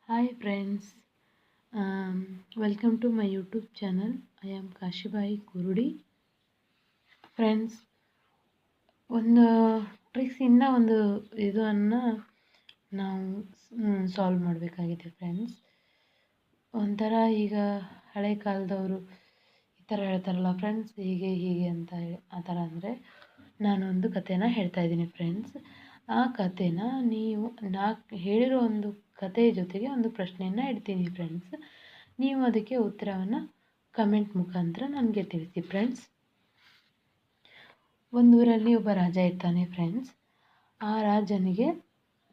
Hi friends, welcome to my YouTube channel. I am Kashibai Kurudi. Friends, ಒಂದು ಟ್ರಿಕ್ಸಿಂದ ಒಂದು ಇದನ್ನು ನಾವು ಸಾಲ್ವ್ ಮಾಡಬೇಕಾಗಿದೆ ಫ್ರೆಂಡ್ಸ್. ಒಂಥರ ಈಗ ಹಳೆ ಕಾಲದವರು ಈ ಥರ ಹೇಳ್ತಾರಲ್ಲ ಫ್ರೆಂಡ್ಸ್, ಹೀಗೆ ಅಂತ ಹೇಳಿ ಆ ಥರ ಅಂದರೆ ನಾನೊಂದು ಕಥೆನ ಹೇಳ್ತಾ ಇದ್ದೀನಿ ಫ್ರೆಂಡ್ಸ್. ಆ ಕಥೆನ ನೀವು ಹೇಳಿರೋ ಒಂದು ಕಥೆಯ ಜೊತೆಗೆ ಒಂದು ಪ್ರಶ್ನೆಯನ್ನು ಇಡ್ತೀನಿ ಫ್ರೆಂಡ್ಸ್. ನೀವು ಅದಕ್ಕೆ ಉತ್ತರವನ್ನು ಕಮೆಂಟ್ ಮುಖಾಂತರ ನನಗೆ ತಿಳಿಸಿ ಫ್ರೆಂಡ್ಸ್. ಒಂದೂರಲ್ಲಿ ಒಬ್ಬ ರಾಜ ಇರ್ತಾನೆ ಫ್ರೆಂಡ್ಸ್. ಆ ರಾಜನಿಗೆ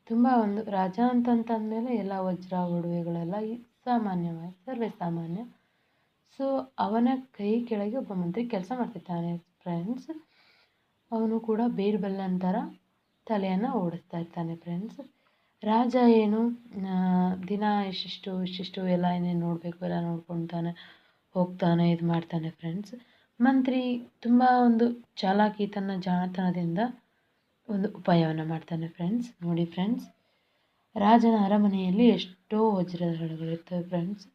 ತುಂಬ ಒಂದು ರಾಜ ಅಂತಂತಂದಮೇಲೆ ಎಲ್ಲ ವಜ್ರ ಒಡವೆಗಳೆಲ್ಲ ಸಾಮಾನ್ಯವಾಗಿ ಸರ್ವೇ ಸಾಮಾನ್ಯ. ಸೊ ಅವನ ಕೈ ಕೆಳಗೆ ಒಬ್ಬ ಮಂತ್ರಿ ಕೆಲಸ ಮಾಡ್ತಿರ್ತಾನೆ ಫ್ರೆಂಡ್ಸ್. ಅವನು ಕೂಡ ಬೇರ್ಬೆಲ್ ಅಂತರ ತಲೆಯನ್ನು ಓಡಿಸ್ತಾ ಇರ್ತಾನೆ ಫ್ರೆಂಡ್ಸ್. ರಾಜ ಏನು ದಿನ ಇಷ್ಟಿಷ್ಟು ಎಲ್ಲ ಏನೇನು ನೋಡಬೇಕು ಎಲ್ಲ ನೋಡ್ಕೊತಾನೆ ಹೋಗ್ತಾನೆ, ಇದು ಮಾಡ್ತಾನೆ ಫ್ರೆಂಡ್ಸ್. ಮಂತ್ರಿ ತುಂಬ ಒಂದು ಚಾಲಾಕಿ ತನ್ನ ಜಾಣತನದಿಂದ ಒಂದು ಉಪಾಯವನ್ನು ಮಾಡ್ತಾನೆ ಫ್ರೆಂಡ್ಸ್. ನೋಡಿ ಫ್ರೆಂಡ್ಸ್, ರಾಜನ ಅರಮನೆಯಲ್ಲಿ ಎಷ್ಟೋ ವಜ್ರದ ಹರಳುಗಳಿರ್ತವೆ ಫ್ರೆಂಡ್ಸ್.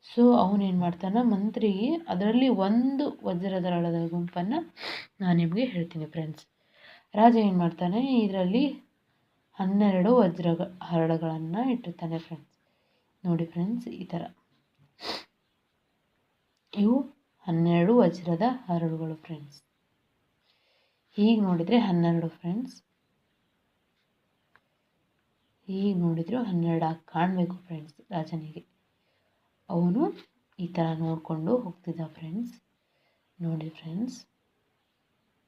ಸೊ ಅವನೇನು ಮಾಡ್ತಾನೆ, ಮಂತ್ರಿಗೆ ಅದರಲ್ಲಿ ಒಂದು ವಜ್ರದ ಹರಳದ ಗುಂಪನ್ನು ನಾನು ನಿಮಗೆ ಹೇಳ್ತೀನಿ ಫ್ರೆಂಡ್ಸ್. ರಾಜ ಏನು ಮಾಡ್ತಾನೆ, ಇದರಲ್ಲಿ 12 ವಜ್ರ ಹರಳುಗಳನ್ನು ಇಟ್ಟಿರ್ತಾನೆ ಫ್ರೆಂಡ್ಸ್. ನೋಡಿ ಫ್ರೆಂಡ್ಸ್, ಈ ಥರ ಇವು 12 ವಜ್ರದ ಹರಳುಗಳು ಫ್ರೆಂಡ್ಸ್. ಹೀಗೆ ನೋಡಿದರೆ 12 ಫ್ರೆಂಡ್ಸ್. ಹೀಗೆ ನೋಡಿದ್ರು 12 ಕಾಣಬೇಕು ಫ್ರೆಂಡ್ಸ್ ರಾಜನಿಗೆ. ಅವನು ಈ ಥರ ನೋಡಿಕೊಂಡು ಹೋಗ್ತಿದ್ದ ಫ್ರೆಂಡ್ಸ್. ನೋಡಿ ಫ್ರೆಂಡ್ಸ್,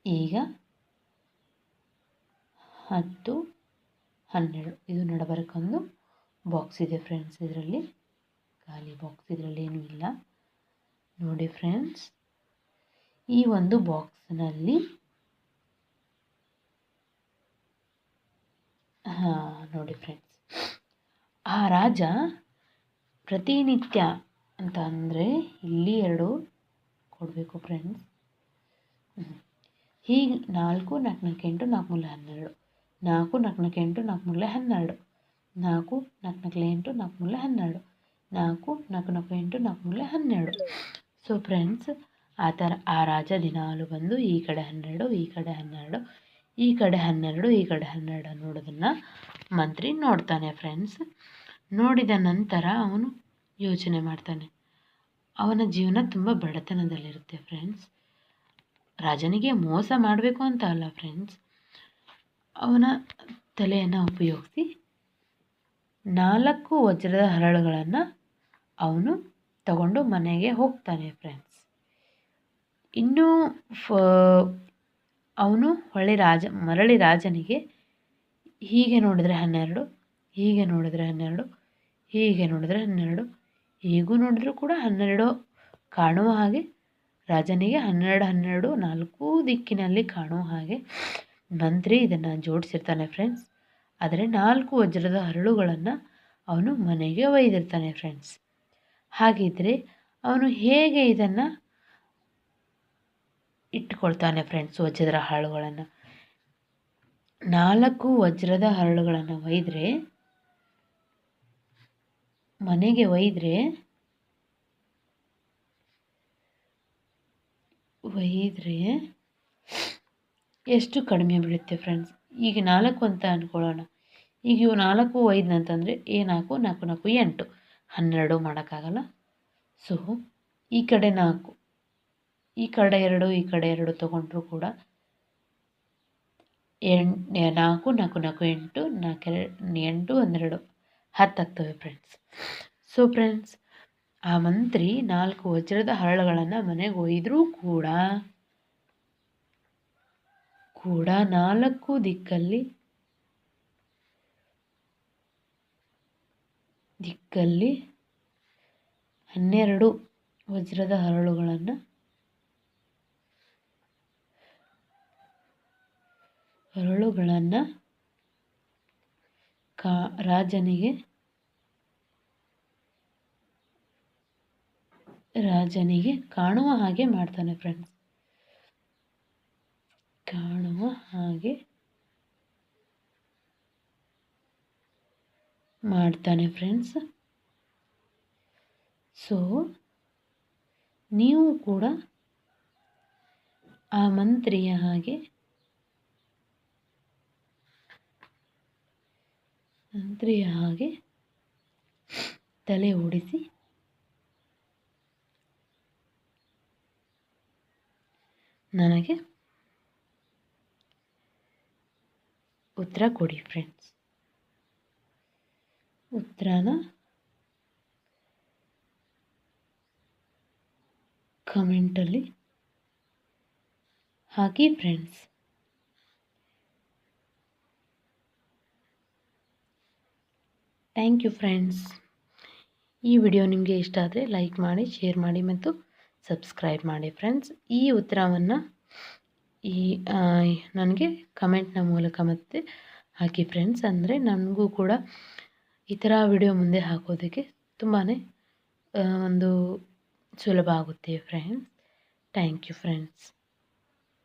ಈಗ 10, 12 ಇದು ನಡಬರ್ಕೊಂದು ಬಾಕ್ಸ್ ಇದೆ ಫ್ರೆಂಡ್ಸ್. ಇದರಲ್ಲಿ ಖಾಲಿ ಬಾಕ್ಸ್, ಇದರಲ್ಲಿ ಏನೂ ಇಲ್ಲ. ನೋಡಿ ಫ್ರೆಂಡ್ಸ್, ಈ ಒಂದು ಬಾಕ್ಸ್ನಲ್ಲಿ ನೋಡಿ ಫ್ರೆಂಡ್ಸ್, ಆ ರಾಜ ಪ್ರತಿನಿತ್ಯ ಅಂತ ಅಂದರೆ ಇಲ್ಲಿ 2 ಕೊಡಬೇಕು ಫ್ರೆಂಡ್ಸ್. ಹೀಗೆ 4, 4, 4, 8, 4, 3, 12, 4, 4, 8, 4, 3, 12, 4, 4, 8, 4, 3, 12, 4, 4, 8, 4, 3, 12. ಸೊ ಫ್ರೆಂಡ್ಸ್, ಆ ಥರ ಆ ರಾಜ ದಿನಾಲು ಬಂದು ಈ ಕಡೆ 12, ಈ ಕಡೆ 12, ಈ ಕಡೆ 12, ಈ ಕಡೆ 12 ಅನ್ನೋದನ್ನು ಮಂತ್ರಿ ನೋಡ್ತಾನೆ ಫ್ರೆಂಡ್ಸ್. ನೋಡಿದ ನಂತರ ಅವನು ಯೋಚನೆ ಮಾಡ್ತಾನೆ. ಅವನ ಜೀವನ ತುಂಬ ಬಡತನದಲ್ಲಿರುತ್ತೆ ಫ್ರೆಂಡ್ಸ್. ರಾಜನಿಗೆ ಮೋಸ ಮಾಡಬೇಕು ಅಂತ ಅಲ್ಲ ಫ್ರೆಂಡ್ಸ್, ಅವನ ತಲೆಯನ್ನು ಉಪಯೋಗಿಸಿ 4 ವಜ್ರದ ಹರಳುಗಳನ್ನು ಅವನು ತಗೊಂಡು ಮನೆಗೆ ಹೋಗ್ತಾನೆ ಫ್ರೆಂಡ್ಸ್. ಇನ್ನೂ ಅವನು ಮರಳಿ ರಾಜನಿಗೆ ಹೀಗೆ ನೋಡಿದರೆ 12, ಹೀಗೆ ನೋಡಿದರೆ 12, ಹೀಗೆ ನೋಡಿದರೆ 12, ಹೀಗೂ ನೋಡಿದರೂ ಕೂಡ 12 ಕಾಣುವ ಹಾಗೆ ರಾಜನಿಗೆ 12, 12 4 ದಿಕ್ಕಿನಲ್ಲಿ ಕಾಣುವ ಹಾಗೆ ಮಂತ್ರಿ ಇದನ್ನು ಜೋಡಿಸಿರ್ತಾನೆ ಫ್ರೆಂಡ್ಸ್. ಆದರೆ 4 ವಜ್ರದ ಹರಳುಗಳನ್ನು ಅವನು ಮನೆಗೆ ಒಯ್ದಿರ್ತಾನೆ ಫ್ರೆಂಡ್ಸ್. ಹಾಗಿದ್ದರೆ ಅವನು ಹೇಗೆ ಇದನ್ನು ಇಟ್ಕೊಳ್ತಾನೆ ಫ್ರೆಂಡ್ಸ್? ವಜ್ರದ ಹರಳುಗಳನ್ನು 4 ವಜ್ರದ ಹರಳುಗಳನ್ನು ಮನೆಗೆ ಒಯ್ದರೆ ಎಷ್ಟು ಕಡಿಮೆ ಬೀಳುತ್ತೆ ಫ್ರೆಂಡ್ಸ್? ಈಗ 4 ಅಂತ ಅಂದ್ಕೊಳ್ಳೋಣ. ಈಗ ಇವು 4 ಒಯ್ದನಂತಂದರೆ 4, 4, 4, 8, 12 ಮಾಡೋಕ್ಕಾಗಲ್ಲ. ಸೊ ಈ ಕಡೆ 4, ಈ ಕಡೆ 2, ಈ ಕಡೆ 2 ತೊಗೊಂಡ್ರೂ ಕೂಡ 4, 4, 4, 8, 4, 8, 12, 10 ಆಗ್ತವೆ ಫ್ರೆಂಡ್ಸ್. ಸೊ ಫ್ರೆಂಡ್ಸ್, ಆ ಮಂತ್ರಿ 4 ವಜ್ರದ ಹರಳುಗಳನ್ನು ಮನೆಗೆ ಒಯ್ದರೂ ಕೂಡ 4 ದಿಕ್ಕಲ್ಲಿ 12 ವಜ್ರದ ಹರಳುಗಳನ್ನು ರಾಜನಿಗೆ ಕಾಣುವ ಹಾಗೆ ಮಾಡ್ತಾನೆ ಫ್ರೆಂಡ್ಸ್. ಕಾಣುವ ಹಾಗೆ ಮಾಡ್ತಾನೆ ಫ್ರೆಂಡ್ಸ್. ಸೊ ನೀವು ಕೂಡ ಆ ಮಂತ್ರಿಯ ಹಾಗೆ ತಲೆ ಓಡಿಸಿ ನನಗೆ ಉತ್ತರ ಕೊಡಿ ಫ್ರೆಂಡ್ಸ್. ಉತ್ತರನ ಕಮೆಂಟಲ್ಲಿ ಹಾಕಿ ಫ್ರೆಂಡ್ಸ್. Thank you friends. ಈ ವಿಡಿಯೋ ನಿಮಗೆ ಇಷ್ಟ ಆದರೆ ಲೈಕ್ ಮಾಡಿ, ಶೇರ್ ಮಾಡಿ ಮತ್ತು ಸಬ್ಸ್ಕ್ರೈಬ್ ಮಾಡಿ ಫ್ರೆಂಡ್ಸ್. ಈ ಉತ್ತರವನ್ನು ನನಗೆ ಕಮೆಂಟ್ನ ಮೂಲಕ ಮತ್ತೆ ಹಾಕಿ ಫ್ರೆಂಡ್ಸ್. ಅಂದರೆ ನನಗೂ ಕೂಡ ಈ ಥರ ವಿಡಿಯೋ ಮುಂದೆ ಹಾಕೋದಕ್ಕೆ ತುಂಬಾ ಒಂದು ಸುಲಭ ಆಗುತ್ತೆ ಫ್ರೆಂಡ್ಸ್. Thank you friends.